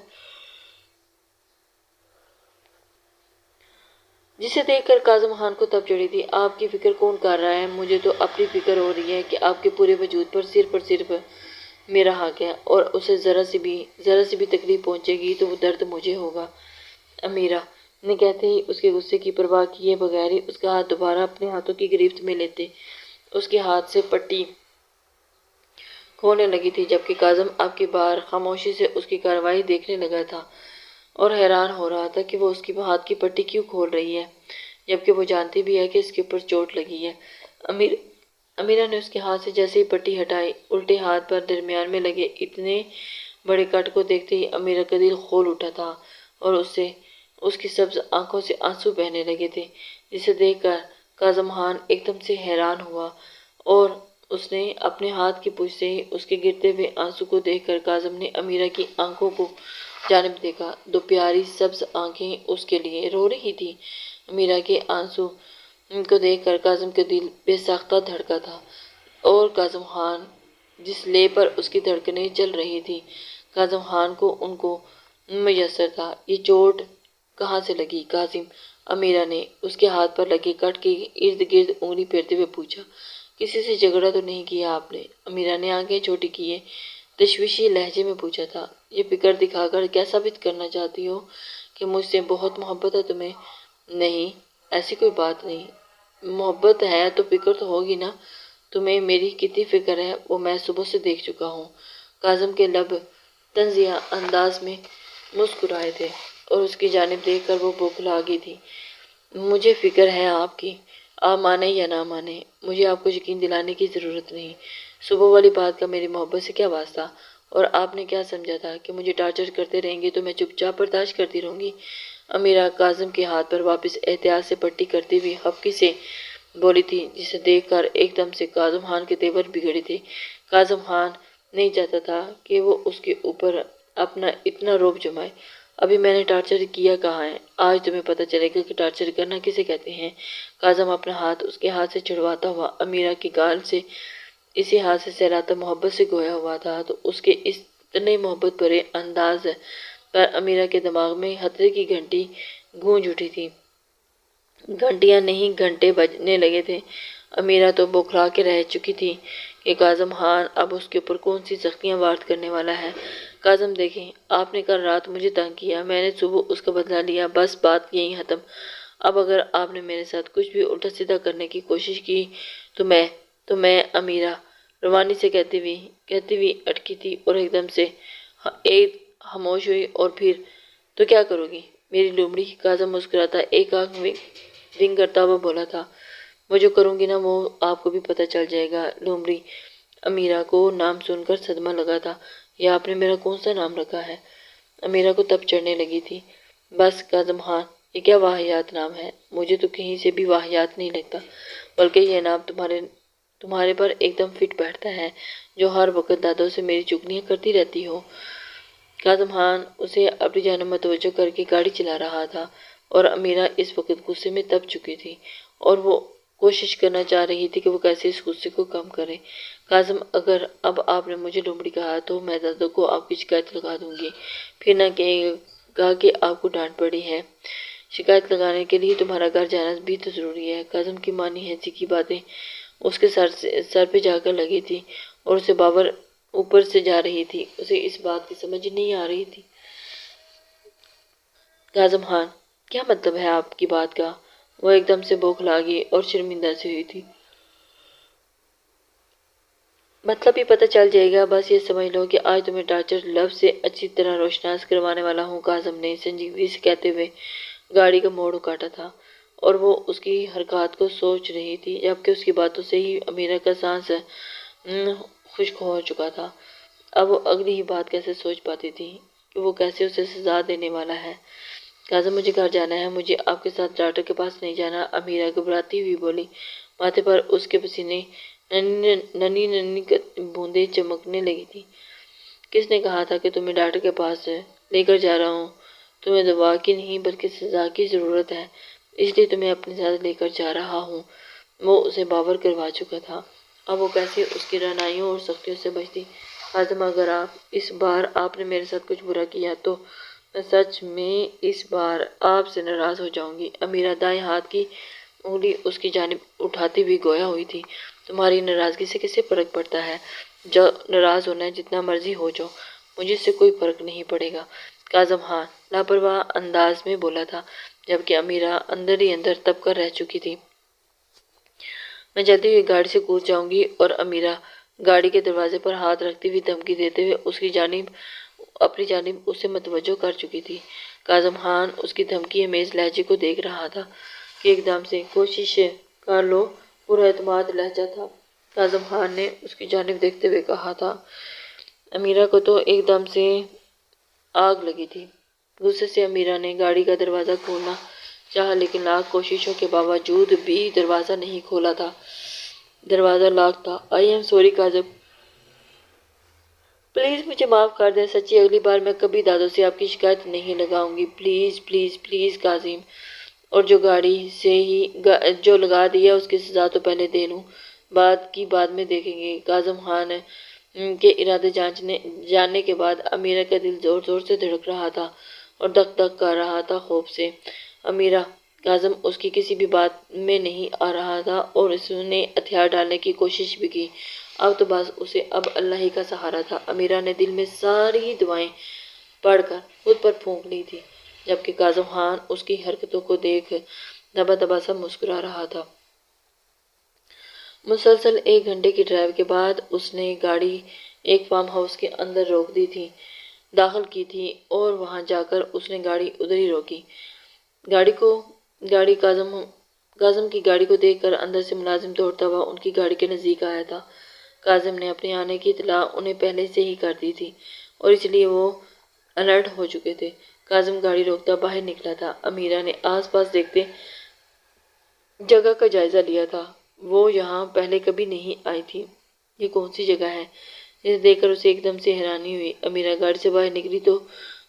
جسے دیکھ کر کاظم خان کو تپ چڑھی تھی۔ آپ کی فکر کون کر رہا ہے؟ مجھے تو اپنی فکر ہو رہی ہے کہ آپ کے پورے وجود پر صرف میرا حق ہے اور اسے ذرا سی بھی تکلیف پہنچے گی تو وہ درد مجھے ہوگا۔ امیرہ نے کہتے ہی اس کے غصے کی پرواہ کیے بغیر ہی اس کا ہاتھ دوبارہ اپنے ہاتھوں کی گرفت میں لیتے اس کے ہاتھ سے پٹی کھولنے لگی تھی، جبکہ کاظم اب کی بار خاموشی سے اس کی کارروائی دیکھنے لگا تھا اور حیران ہو رہا تھا کہ وہ اس کی ہاتھ کی پٹی کیوں کھول رہی ہے، جبکہ وہ جانتی بھی ہے کہ اس کے اوپر چوٹ لگی ہے۔ امیرہ نے اس کے ہاتھ سے جیسے ہی پٹی ہٹائی، الٹے ہاتھ پر درمیان میں لگے اتنے بڑے کٹ کو دیکھتے ہی امیرہ کا دل کھول اٹھا تھا اور اس کی سبز آنکھوں سے آنسو بہنے لگے تھے، جسے دیکھ کر کاظم خان ایک دم سے حیران ہوا اور اس نے اپنے ہاتھ کی پوچھ سے ہی اس کے گرتے ہوئے آنسو کو دیکھ کر کاظم نے امیرہ کی آنکھوں کو جانب دیکھا۔ دو پیاری سبز آنکھیں اس کے لیے رو رہی تھی۔ امیرہ کے آنسو کو دیکھ کر کاظم کا دل بے ساختہ دھڑکا تھا اور کاظم خان جس لے پر اس کی دھڑکنیں چل رہی تھی، کاظم خان کو ان کو میسر تھا۔ یہ چوٹ کہاں سے لگی کاظم؟ امیرہ نے اس کے ہاتھ پر لگے کٹ کے ارد گرد انگلی پھیرتے ہوئے پوچھا۔ کسی سے جھگڑا تو نہیں کیا آپ نے؟ امیرہ نے آنکھیں چھوٹی کیے تشویشی لہجے میں پوچھا تھا۔ یہ فکر دکھا کر کیا ثابت کرنا چاہتی ہو کہ مجھ سے بہت محبت ہے تمہیں؟ نہیں، ایسی کوئی بات نہیں، محبت ہے تو فکر تو ہوگی نا۔ تمہیں میری کتنی فکر ہے وہ میں صبح سے دیکھ چکا ہوں۔ کاظم کے لب طنزیہ انداز میں مسکرائے تھے اور اس کی جانب دیکھ کر وہ بوکھلا گئی تھی۔ مجھے فکر ہے آپ کی، آپ مانیں یا نہ مانیں، مجھے آپ کو یقین دلانے کی ضرورت نہیں۔ صبح والی بات کا میری محبت سے کیا واسطہ؟ اور آپ نے کیا سمجھا تھا کہ مجھے ٹارچر کرتے رہیں گے تو میں چپ چاپ برداشت کرتی رہوں گی؟ امیرہ کاظم کے ہاتھ پر واپس احتیاط سے پٹی کرتی ہوئی خفگی سے بولی تھی، جسے دیکھ کر ایک دم سے کاظم خان کے تیور بگڑے تھے۔ کاظم خان نہیں چاہتا تھا کہ وہ اس کے اوپر اپنا اتنا رعب جمائے۔ ابھی میں نے ٹارچر کیا کہاں ہے؟ آج تمہیں پتہ چلے گا کہ ٹارچر کرنا کسے کہتے ہیں۔ کاظم اپنا ہاتھ اس کے ہاتھ سے چھڑواتا ہوا امیرہ کی گال سے اسی ہاتھ سے سہلاتا محبت سے گویا ہوا تھا، تو اس کے اس اتنے محبت بھرے انداز پر امیرہ کے دماغ میں خطرے کی گھنٹی گونج اٹھی تھی۔ گھنٹیاں نہیں گھنٹے بجنے لگے تھے۔ امیرہ تو بوکھلا کے رہ چکی تھی کہ کاظم خان اب اس کے اوپر کون سی سختیاں وارد کرنے والا ہے۔ کاظم دیکھیں، آپ نے کل رات مجھے تنگ کیا، میں نے صبح اس کا بدلہ لیا، بس بات یہیں ختم۔ اب اگر آپ نے میرے ساتھ کچھ بھی الٹا سیدھا کرنے کی کوشش کی تو میں امیرہ روانی سے کہتی ہوئی اٹکی تھی اور ایک دم سے ایک خاموش ہوئی۔ اور پھر تو کیا کرو گی میری لومڑی؟ کاظم مسکراتا ایک آنکھ ونگ کرتا ہوا بولا تھا۔ وہ جو کروں گی نا وہ آپ کو بھی پتہ چل جائے گا۔ لومڑی امیرہ کو نام سن کر صدمہ لگا تھا۔ یہ آپ نے میرا کون سا نام رکھا ہے؟ امیرہ کو تب چڑھنے لگی تھی۔ بس کاظم خان، یہ کیا واہیات نام ہے؟ مجھے تو کہیں سے بھی واہیات نہیں لگتا، بلکہ یہ نام تمہارے پر ایک دم فٹ بیٹھتا ہے، جو ہر وقت دادوں سے میری چگلیاں کرتی رہتی ہو۔ کاظم خان اسے اپنی جانب متوجہ کر کے گاڑی چلا رہا تھا اور امیرہ اس وقت غصے میں تپ چکی تھی اور وہ کوشش کرنا چاہ رہی تھی کہ وہ کیسے اس غصے کو کم کرے۔ کاظم، اگر اب آپ نے مجھے لومڑی کہا تو میں دادوں کو آپ کی شکایت لگا دوں گی، پھر نہ کہے گا کہ آپ کو ڈانٹ پڑی ہے۔ شکایت لگانے کے لیے تمہارا گھر جانا بھی تو ضروری ہے۔ کاظم کی مانی حیثی کی باتیں اس کے سر پہ جا کر لگی تھی اور اسے باور اوپر سے جا رہی تھی۔ اسے اس بات کی سمجھ نہیں آ رہی تھی۔ کاظم خان، کیا مطلب ہے آپ کی بات کا؟ وہ ایک دم سے بوکھلا گئی اور شرمندہ سے ہوئی تھی۔ مطلب ہی پتہ چل جائے گا، بس یہ سمجھ لو کہ آج تمہیں ٹارچر لفظ سے اچھی طرح روشناس کروانے والا ہوں۔ کاظم نے سنجیدگی سے کہتے ہوئے گاڑی کا موڑ کاٹا تھا اور وہ اس کی حرکات کو سوچ رہی تھی، جبکہ اس کی باتوں سے ہی امیرہ کا سانس خشک ہو چکا تھا۔ اب وہ اگلی ہی بات کیسے سوچ پاتی تھی کہ وہ کیسے اسے سزا دینے والا ہے۔ کاظم، مجھے گھر جانا ہے، مجھے آپ کے ساتھ ڈاکٹر کے پاس نہیں جانا، امیرہ گھبراتی ہوئی بولی۔ ماتھے پر اس کے پسینے ننھی ننھی بوندیں چمکنے لگی تھی۔ کس نے کہا تھا کہ تمہیں ڈاکٹر کے پاس لے کر جا رہا ہوں؟ تمہیں دوا کی نہیں بلکہ سزا کی ضرورت ہے، اس لیے تمہیں اپنے ساتھ لے کر جا رہا ہوں۔ وہ اسے باور کروا چکا تھا، اب وہ کیسے اس کی رعنائیوں اور سختیوں سے بچتی۔ کاظم، اگر اس بار آپ نے میرے ساتھ کچھ برا کیا تو میں سچ میں اس بار آپ سے ناراض ہو جاؤں گی۔ امیرہ دائیں ہاتھ کی انگلی اس کی جانب اٹھاتی ہوئی گویا ہوئی تھی۔ تمہاری ناراضگی سے کسے فرق پڑتا ہے؟ جو ناراض ہونا ہے جتنا مرضی ہو جاؤ، مجھے اس سے کوئی فرق نہیں پڑے گا، کاظم خان لاپرواہ انداز میں بولا تھا، جبکہ امیرہ اندر ہی اندر تپ کر رہ چکی تھی۔ میں جلدی ہوئی گاڑی سے کود جاؤں گی۔ اور امیرہ گاڑی کے دروازے پر ہاتھ رکھتی ہوئی دھمکی دیتے ہوئے اپنی جانب اسے متوجہ کر چکی تھی۔ کاظم خان اس کی دھمکی آمیز لہجے کو دیکھ رہا تھا کہ ایک دم سے کوشش کر لو پورا اعتماد لہجہ تھا۔ کاظم خان نے اس کی جانب دیکھتے ہوئے کہا تھا۔ امیرہ کو تو ایک دم سے آگ لگی تھی۔ غصے سے امیرہ نے گاڑی کا دروازہ کھولنا چاہا لیکن لاکھ کوششوں کے باوجود بھی دروازہ نہیں کھولا تھا۔ دروازہ لاک تھا۔ I am sorry Kazim, please مجھے معاف کر دیں، سچی اگلی بار میں کبھی دادوں سے آپ کی شکایت نہیں لگاؤں گی، پلیز پلیز پلیز کاظم۔ اور جو لگا دیا اس کی سزا تو پہلے دے لوں، بعد میں دیکھیں گے۔ کاظم خان کے ارادے جاننے کے بعد امیرہ کا دل زور زور سے دھڑک رہا تھا اور دک دک کر رہا تھا خوف سے۔ امیرہ، کاظم اس کی کسی بھی بات میں نہیں آ رہا تھا اور اس نے ہتھیار ڈالنے کی کوشش بھی کی۔ اب تو بس اسے اب اللہ ہی کا سہارا تھا۔ امیرہ نے دل میں ساری دعائیں پڑھ کر خود پر پھونک لی تھی، جبکہ کاظم خان اس کی حرکتوں کو دیکھ دبا دبا سا مسکرا رہا تھا۔ مسلسل 1 گھنٹے کی ڈرائیو کے بعد اس نے گاڑی ایک فارم ہاؤس کے اندر روک دی تھی، داخل کی تھی اور وہاں جا کر اس نے گاڑی ادھر ہی روکی۔ کاظم کی گاڑی کو دیکھ کر اندر سے ملازم دوڑتا ہوا ان کی گاڑی کے نزدیک آیا تھا۔ کاظم نے اپنے آنے کی اطلاع انہیں پہلے سے ہی کر دی تھی اور اس لیے وہ الرٹ ہو چکے تھے۔ کاظم گاڑی روکتا باہر نکلا تھا۔ امیرہ نے آس پاس دیکھتے جگہ کا جائزہ لیا تھا۔ وہ یہاں پہلے کبھی نہیں آئی تھی۔ یہ کون سی جگہ ہے؟ اسے دیکھ کر اسے ایک دم سے حیرانی ہوئی۔ امیرہ گاڑی سے باہر نکلی تو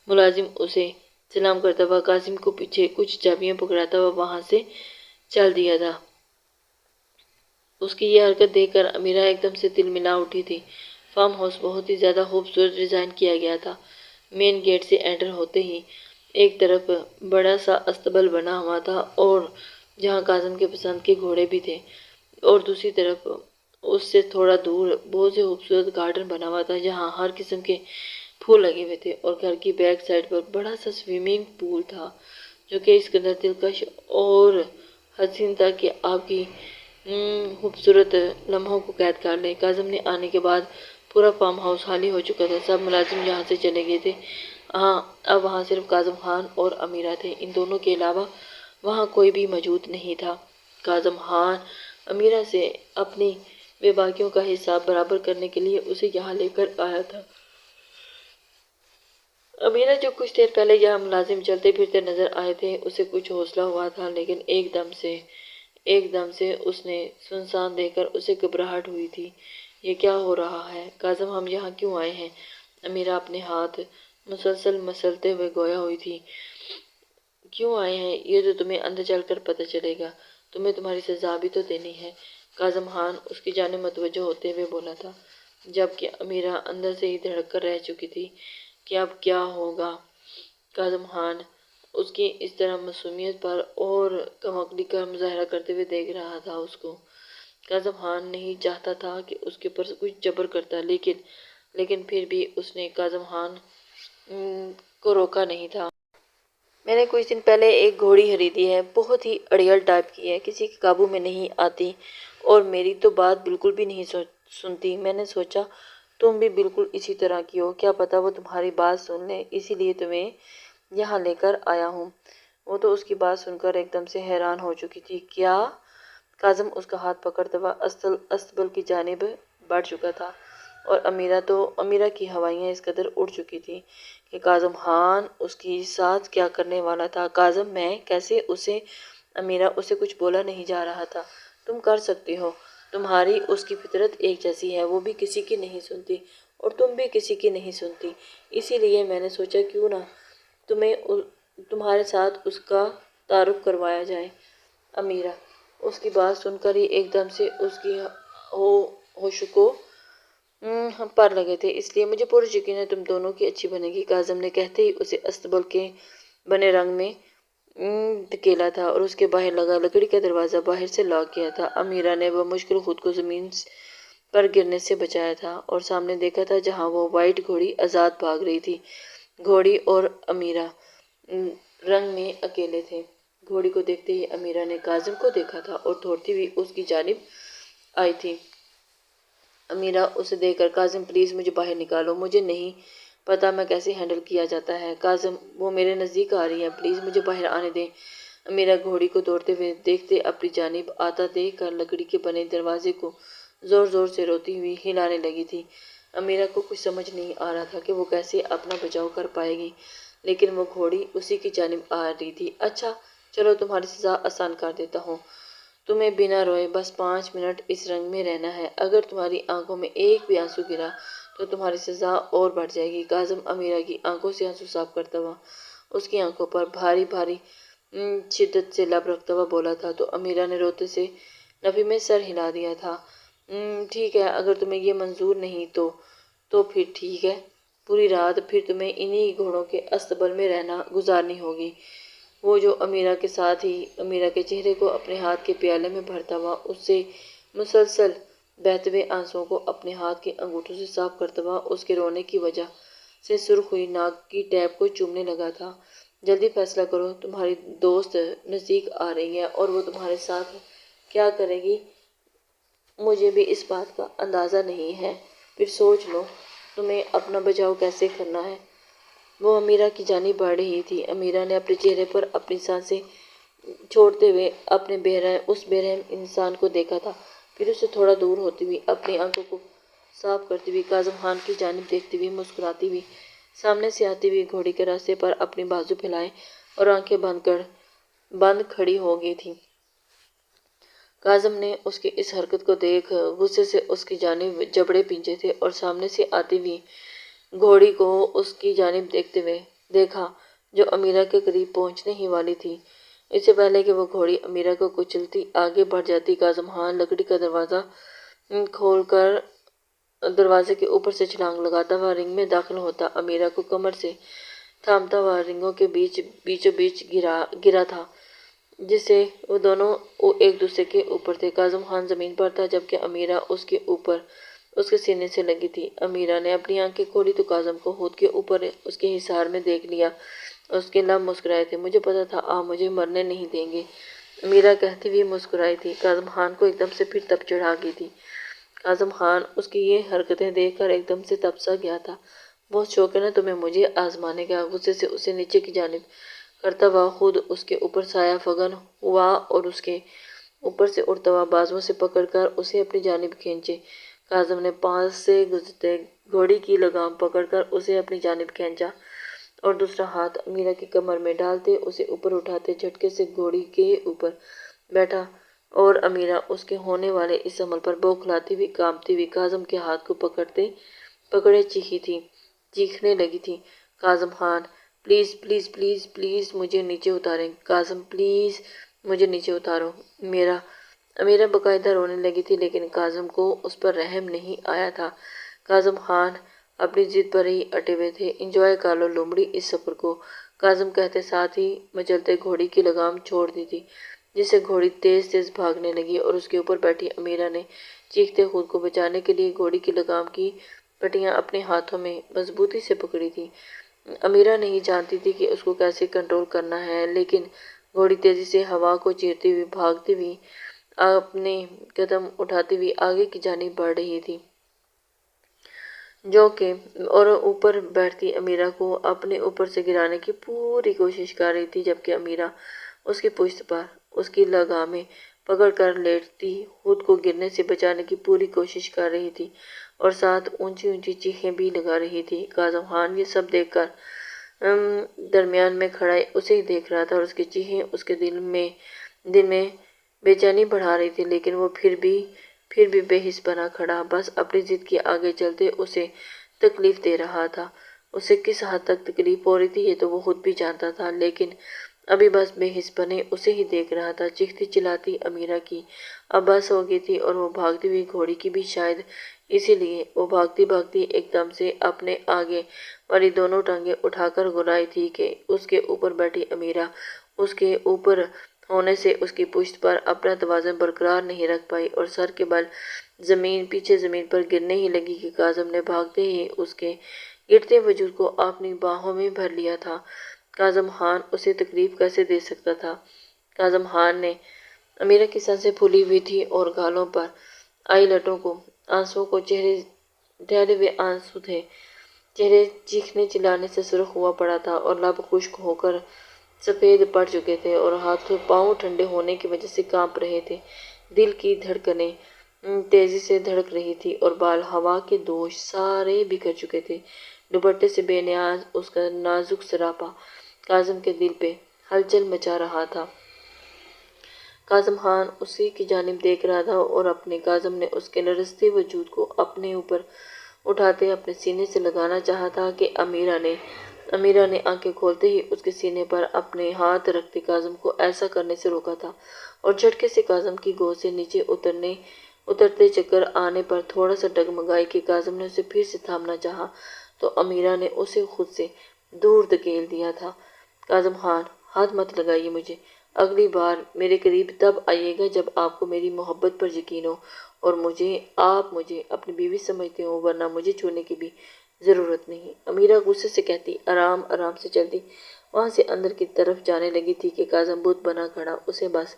ملازم اسے سلام کرتا ہوا کاظم کو پیچھے کچھ چابیاں پکڑاتا ہوا وہاں سے چل دیا تھا۔ اس کی یہ حرکت دیکھ کر امیرہ ایک دم سے تلملا اٹھی تھی۔ فارم ہاؤس بہت ہی زیادہ خوبصورت ڈیزائن کیا گیا تھا۔ مین گیٹ سے انٹر ہوتے ہی ایک طرف بڑا سا استبل بنا ہوا تھا اور جہاں کاظم کے پسند کے گھوڑے بھی تھے، اور دوسری طرف اس سے تھوڑا دور بہت سے خوبصورت گارڈن بنا ہوا تھا جہاں ہر قسم کے پھول لگے ہوئے تھے، اور گھر کی بیک سائڈ پر بڑا سا سوئمنگ پول تھا جو کہ اس قدر دلکش اور حسین تھا کہ آپ کی خوبصورت لمحوں کو قید کر لے۔ کاظم نے آنے کے بعد پورا فارم ہاؤس خالی ہو چکا تھا، سب ملازم یہاں سے چلے گئے تھے۔ ہاں، اب وہاں صرف کاظم خان اور امیرہ تھے، ان دونوں کے علاوہ وہاں کوئی بھی موجود نہیں تھا۔ کاظم خان امیرہ سے اپنی بے باکیوں کا حساب برابر کرنے کے لیے اسے یہاں لے کر آیا تھا۔ امیرہ جو کچھ دیر پہلے یہاں ملازم چلتے پھرتے نظر آئے تھے، اسے کچھ حوصلہ ہوا تھا، لیکن ایک دم سے اس نے سنسان دیکھ کر اسے گھبراہٹ ہوئی تھی۔ یہ کیا ہو رہا ہے؟ کاظم، ہم یہاں کیوں آئے ہیں؟ امیرہ اپنے ہاتھ مسلسل مسلتے ہوئے گویا ہوئی تھی۔ کیوں آئے ہیں یہ تو تمہیں اندر چل کر پتہ چلے گا، تمہیں تمہاری سزا بھی تو دینی ہے۔ کاظم خان اس کی جانب متوجہ ہوتے ہوئے بولا تھا، جبکہ امیرہ اندر سے ہی دھڑک کر رہ چکی تھی کہ اب کیا ہوگا۔ کاظم خان اس کی اس طرح معصومیت پر اور کم عقلی کا مظاہرہ کرتے ہوئے دیکھ رہا تھا اس کو۔ کاظم خان نہیں چاہتا تھا کہ اس کے اوپر کچھ جبر کرتا، لیکن پھر بھی اس نے کاظم خان کو روکا نہیں تھا۔ میں نے کچھ دن پہلے ایک گھوڑی خریدی ہے، بہت ہی اڑیل ٹائپ کی ہے، کسی کے قابو میں نہیں آتی اور میری تو بات بالکل بھی نہیں سنتی۔ میں نے سوچا تم بھی بالکل اسی طرح کی ہو، کیا پتہ وہ تمہاری بات سن لے، اسی لیے تمہیں یہاں لے کر آیا ہوں۔ وہ تو اس کی بات سن کر ایک دم سے حیران ہو چکی تھی۔ کیا؟ کاظم اس کا ہاتھ پکڑتا ہوا استبل کی جانب بڑھ چکا تھا اور امیرہ کی ہوائیاں اس قدر اڑ چکی تھیں کہ کاظم خان اس کے ساتھ کیا کرنے والا تھا۔ کاظم، میں کیسے امیرہ اسے کچھ بولا نہیں جا رہا تھا۔ تم کر سکتے ہو، تمہاری اس کی فطرت ایک جیسی ہے، وہ بھی کسی کی نہیں سنتی اور تم بھی کسی کی نہیں سنتی، اسی لیے میں نے سوچا کیوں نہ تمہارے ساتھ اس کا تعارف کروایا جائے۔ امیرہ اس کی بات سن کر ہی ایک دم سے اس کی ہوش کو پر لگے تھے، اس لیے مجھے پورا یقین ہے تم دونوں کی اچھی بنے گی۔ کاظم نے کہتے ہی اسے استبل کے بنے رنگ میں دھکیلا تھا اور اس کے باہر لگا لکڑی کا دروازہ باہر سے لاک کیا تھا۔ امیرہ نے بمشکل خود کو زمین پر گرنے سے بچایا تھا اور سامنے دیکھا تھا جہاں وہ وائٹ گھوڑی آزاد بھاگ رہی تھی۔ گھوڑی اور امیرہ رنگ میں اکیلے تھے۔ گھوڑی کو دیکھتے ہی امیرہ نے کاظم کو دیکھا تھا اور دوڑتی ہوئی اس کی جانب آئی تھی۔ امیرہ اسے دیکھ کر، کاظم پلیز مجھے باہر نکالو، مجھے نہیں پتا میں کیسے ہینڈل کیا جاتا ہے۔ کاظم، وہ میرے نزدیک آ رہی ہے، پلیز مجھے باہر آنے دیں۔ امیرہ گھوڑی کو دوڑتے ہوئے دیکھتے اپنی جانب آتا دیکھ کر لکڑی کے بنے دروازے کو زور زور سے روتی ہوئی ہلانے لگی تھی۔ امیرہ کو کچھ سمجھ نہیں آ رہا تھا کہ وہ کیسے اپنا بچاؤ کر پائے گی، لیکن وہ گھوڑی اسی کی جانب آ رہی تھی۔ اچھا چلو، تمہاری سزا آسان کر دیتا ہوں، تمہیں بنا روئے بس 5 منٹ اس رنگ میں رہنا ہے، اگر تمہاری آنکھوں میں ایک بھی آنسو گرا تو تمہاری سزا اور بڑھ جائے گی۔ کاظم امیرہ کی آنکھوں سے آنسو صاف کرتا ہوا اس کی آنکھوں پر بھاری بھاری شدت سے لب رکھتا ہوا بولا تھا تو امیرہ نے روتے سے نفی میں سر ہلا دیا تھا۔ ٹھیک ہے، اگر تمہیں یہ منظور نہیں تو پھر ٹھیک ہے، پوری رات پھر تمہیں انہی گھوڑوں کے استبل میں رہنا گزارنی ہوگی۔ وہ جو امیرہ کے ساتھ ہی امیرہ کے چہرے کو اپنے ہاتھ کے پیالے میں بھرتا ہوا اس سے مسلسل بہتے ہوئے آنسوؤں کو اپنے ہاتھ کے انگوٹھوں سے صاف کرتا ہوا اس کے رونے کی وجہ سے سرخ ہوئی ناک کی ٹیپ کو چومنے لگا تھا۔ جلدی فیصلہ کرو، تمہاری دوست نزدیک آ رہی ہے اور وہ تمہارے ساتھ کیا کرے گی مجھے بھی اس بات کا اندازہ نہیں ہے، پھر سوچ لو تمہیں اپنا بچاؤ کیسے کرنا ہے۔ وہ امیرہ کی جانب بڑھ رہی تھی۔ امیرہ نے اپنے چہرے پر اپنی سانسیں چھوڑتے ہوئے اس بے رحم انسان کو دیکھا تھا، پھر اسے تھوڑا دور ہوتی ہوئی اپنی آنکھوں کو صاف کرتی ہوئی کاظم خان کی جانب دیکھتی ہوئی مسکراتی ہوئی سامنے سے آتی ہوئی گھوڑی کے راستے پر اپنی بازو پھیلائے اور آنکھیں بند کھڑی ہو گئی تھی۔ کاظم نے اس کی اس حرکت کو دیکھ غصے سے اس کی جانب جبڑے بھینچے تھے اور سامنے سے آتی ہوئی گھوڑی کو اس کی جانب دیکھتے ہوئے دیکھا جو امیرہ کے قریب پہنچنے ہی والی تھی۔ اس سے پہلے کہ وہ گھوڑی امیرہ کو کچلتی آگے بڑھ جاتی، کاظم خان لکڑی کا دروازہ کھول کر دروازے کے اوپر سے چھلانگ لگاتا ہوا رنگ میں داخل ہوتا، امیرہ کو کمر سے تھامتا ہوا رنگوں کے بیچوں بیچ گرا تھا، جس سے وہ دونوں ایک دوسرے کے اوپر تھے۔ کاظم خان زمین پر تھا جبکہ امیرہ اس کے اوپر اس کے سینے سے لگی تھی۔ امیرہ نے اپنی آنکھیں کھولی تو کاظم کو ہود کے اوپر اس کے حصار میں دیکھ لیا اس کے لب مسکرائے تھے۔ مجھے پتا تھا آپ مجھے مرنے نہیں دیں گے، امیرہ کہتی ہوئی مسکرائی تھی۔ کاظم خان کو ایک دم سے پھر تپ چڑھا گئی تھی۔ کاظم خان اس کی یہ حرکتیں دیکھ کر ایک دم سے تپ سا گیا تھا۔ بہت شوق ہے نا تمہیں مجھے آزمانے کا، غصے سے اسے نیچے کی جانب کرتا ہوا خود اس کے اوپر سایہ فگن ہوا اور اس کے اوپر سے اڑتا ہوا بازوؤں سے پکڑ کر اسے اپنی جانب کھینچے۔ کاظم نے پاس سے گزرتے گھوڑی کی لگام پکڑ کر اسے اپنی جانب کھینچا اور دوسرا ہاتھ امیرہ کی کمر میں ڈالتے اسے اوپر اٹھاتے جھٹکے سے گھوڑی کے اوپر بیٹھا اور امیرہ اس کے ہونے والے اس عمل پر بوکھلاتی ہوئی کانپتی ہوئی کاظم کے ہاتھ کو پکڑے چیخنے لگی تھی۔ Kazim Khan please please please please مجھے نیچے اتاریں، کاظم پلیز مجھے نیچے اتارو۔ امیرہ باقاعدہ رونے لگی تھی لیکن کاظم کو اس پر رحم نہیں آیا تھا۔ کاظم خان اپنی ضد پر ہی اٹے ہوئے تھے۔ انجوائے کر لو لومڑی اس سفر کو، کاظم کہتے ساتھ ہی مچلتے گھوڑی کی لگام چھوڑ دی تھی، جس سے گھوڑی تیز تیز بھاگنے لگی اور اس کے اوپر بیٹھی امیرہ نے چیختے خود کو بچانے کے لیے گھوڑی کی لگام کی پٹیاں اپنے ہاتھوں میں مضبوطی سے پکڑی تھی۔ امیرہ نہیں جانتی تھی کہ اس کو کیسے کنٹرول کرنا ہے، لیکن گھوڑی تیزی سے ہوا کو چیرتی ہوئی بھاگتی ہوئی اپنے قدم اٹھاتی ہوئی آگے کی جانب بڑھ رہی تھی، جو کہ اور اوپر بیٹھتی امیرہ کو اپنے اوپر سے گرانے کی پوری کوشش کر رہی تھی، جبکہ امیرہ اس کی پشت پر اس کی لگامیں پکڑ کر لیٹتی خود کو گرنے سے بچانے کی پوری کوشش کر رہی تھی اور ساتھ اونچی اونچی چیخیں بھی لگا رہی تھی۔ کاظم خان یہ سب دیکھ کر درمیان میں کھڑا اسے ہی دیکھ رہا تھا اور اس کی چیخیں اس کے دل میں بے چینی بڑھا رہی تھی، لیکن وہ پھر بھی بے حس بنا کھڑا بس اپنی ضد کے آگے چلتے اسے تکلیف دے رہا تھا۔ اسے کس حد تک تکلیف ہو رہی تھی یہ تو وہ خود بھی جانتا تھا، لیکن ابھی بس بے حس بنے اسے ہی دیکھ رہا تھا۔ چیختی چلاتی امیرہ کی اب بس ہو گئی تھی اور وہ بھاگتی ہوئی گھوڑی کی بھی شاید اسی لیے وہ بھاگتی بھاگتی ایک دم سے اپنے آگے والی دونوں ٹانگیں اٹھا کر گھرائی تھی کہ اس کے اوپر بیٹھی امیرہ اس کے اوپر ہونے سے اس کی پشت پر اپنا توازن برقرار نہیں رکھ پائی اور سر کے بل پیچھے زمین پر گرنے ہی لگی کہ کاظم نے بھاگتے ہی اس کے گرتے وجود کو اپنی باہوں میں بھر لیا تھا۔ کاظم خان اسے تکلیف کیسے دے سکتا تھا؟ کاظم خان نے امیرہ کی سانسیں پھولی ہوئی تھی اور گالوں پر آئی لٹوں کو آنسوؤں کو چہرے ٹھہرے ہوئے آنسو تھے، چہرے چیخنے چلانے سے سرخ ہوا پڑا تھا اور لب خشک ہو کر سفید پڑ چکے تھے اور ہاتھ پاؤں ٹھنڈے ہونے کی وجہ سے کانپ رہے تھے۔ دل کی دھڑکنیں تیزی سے دھڑک رہی تھی اور بال ہوا کے دوش سارے بکھر چکے تھے۔ دوپٹے سے بے نیاز اس کا نازک سراپا کاظم کے دل پہ ہلچل مچا رہا تھا۔ کاظم خان اسی کی جانب دیکھ رہا تھا اور اپنے کاظم نے اس کے لرزتے وجود کو اپنے اوپر اٹھاتے اپنے سینے سے لگانا چاہا تھا کہ امیرہ نے آنکھیں کھولتے ہی اس کے سینے پر اپنے ہاتھ رکھتے کاظم کو ایسا کرنے سے روکا تھا اور جھٹکے سے کاظم کی گود سے نیچے اترتے چکر آنے پر تھوڑا سا ڈگمگائی کہ کاظم نے اسے پھر سے تھامنا چاہا تو امیرہ نے اسے خود سے دور دھکیل دیا تھا۔ کاظم خان ہاتھ مت لگائیے مجھے، اگلی بار میرے قریب تب آئیے گا جب آپ کو میری محبت پر یقین ہو اور آپ مجھے اپنی بیوی سمجھتے ہو، ورنہ مجھے چھونے کی بھی ضرورت نہیں، امیرہ غصے سے کہتی آرام آرام سے چلتی وہاں سے اندر کی طرف جانے لگی تھی کہ کاظم بت بنا کھڑا اسے بس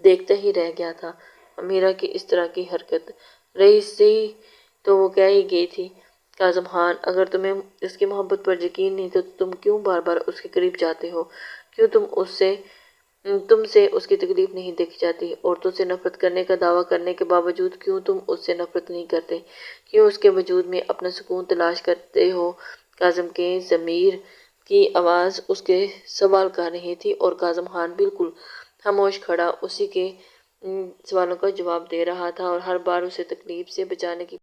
دیکھتا ہی رہ گیا تھا۔ امیرہ کی اس طرح کی حرکت رہی سی تو وہ کہہ ہی گئی تھی، کاظم خان اگر تمہیں اس کی محبت پر یقین نہیں تو تم کیوں بار بار اس کے قریب جاتے ہو؟ کیوں تم سے اس کی تکلیف نہیں دیکھی جاتی؟ عورتوں سے نفرت کرنے کا دعویٰ کرنے کے باوجود کیوں تم اس سے نفرت نہیں کرتے؟ کیوں اس کے وجود میں اپنا سکون تلاش کرتے ہو؟ کاظم کے ضمیر کی آواز اس کے سوال کر رہی تھی اور کاظم خان بالکل خاموش کھڑا اسی کے سوالوں کا جواب دے رہا تھا اور ہر بار اسے تکلیف سے بچانے کی